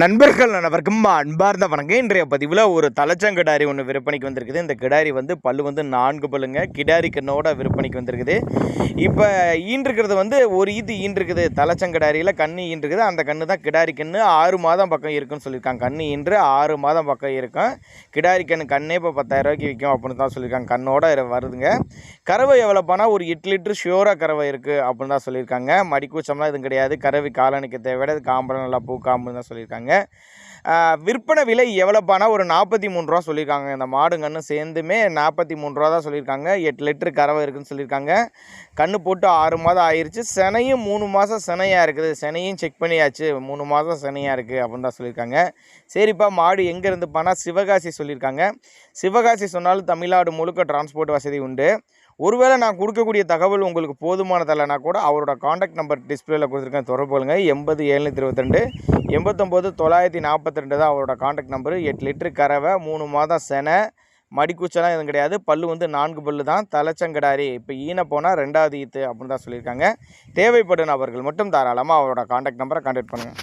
நண்பர்கள் அனைவருக்கும் அன்பார்ந்த வணக்கம். இன்றைய பதிவில் ஒரு தலைச்சங்கிடாரி ஒன்று விற்பனைக்கு வந்திருக்குது. இந்த கிடாரி பல்லு 4 பல்லுங்க. கிடாரி கண்ணோட விற்பனைக்கு வந்திருக்குது. இப்போ ஈன்றுக்கிறது ஒரு ஈன்றுக்குது. தலைச்சங்கிடாரியில் கண்ணு ஈன்றுக்குது. அந்த கண்ணு தான் கிடாரி கண்ணு. 6 மாதம் பக்கம் இருக்குன்னு சொல்லியிருக்காங்க. கண்ணு ஈன்று 6 மாதம் பக்கம் இருக்கும். கிடாரி கண்ணே இப்போ 10,000 ரூபாய்க்கு விற்கும் அப்படின்னு தான் சொல்லியிருக்காங்க. கண்ணோட வருதுங்க. கறவை எவ்வளோ போனால் ஒரு 8 லிட்டர் ஷியோராக கறவை இருக்குது அப்படின்னு தான் சொல்லியிருக்காங்க. மடிக்கூச்சம்லாம் எதுவும் கிடையாது. கறவை காலணிக்க தேவையிட காம்பெல்லாம் நல்லா பூக்காம்புன்னு தான் சொல்லியிருக்காங்க. விற்பனை விலை எவ்வளோப்பானா ஒரு 43 ரூபா சொல்லியிருக்காங்க. இந்த மாடு கன்று சேர்ந்துமே 43 ரூபா தான் சொல்லியிருக்காங்க. 8 லிட்டரு கறவை இருக்குதுன்னு சொல்லியிருக்காங்க. கன்று போட்டு 6 மாதம் ஆயிடுச்சு. செனையும் 3 மாதம் செனையாக இருக்குது. செனையும் செக் பண்ணியாச்சு. 3 மாதம் செனையாக இருக்குது அப்படின்னு தான் சொல்லியிருக்காங்க. சரிப்பா, மாடு எங்கேருந்து போனால் சிவகாசி சொல்லியிருக்காங்க. சிவகாசி சொன்னாலும் தமிழ்நாடு முழுக்க டிரான்ஸ்போர்ட் வசதி உண்டு. ஒருவேளை நான் கொடுக்கக்கூடிய தகவல் உங்களுக்கு போதுமானதில்லைனா கூட அவரோட காண்டாக்ட் நம்பர் டிஸ்பிளேல கொடுத்துருக்கேன், தொடர்பு கொள்ளுங்க. 80 722 89 942 தான் அவரோட காண்டாக்ட் நம்பரு. 8 லிட்டரு கறவை, 3 மாதம் செனை, மடிக்கூச்சலாம் எதுவும் கிடையாது. பல்லு 4 பல்லு தான். தலைச்சங்கிடாரி இப்போ ஈன போனால் 2வது ஈத்து அப்படின்னு தான் சொல்லியிருக்காங்க. தேவைப்படும் நபர்கள் மட்டும் தாராளமாக அவரோட காண்டாக்ட் நம்பரை கான்டாக்ட் பண்ணுங்கள்.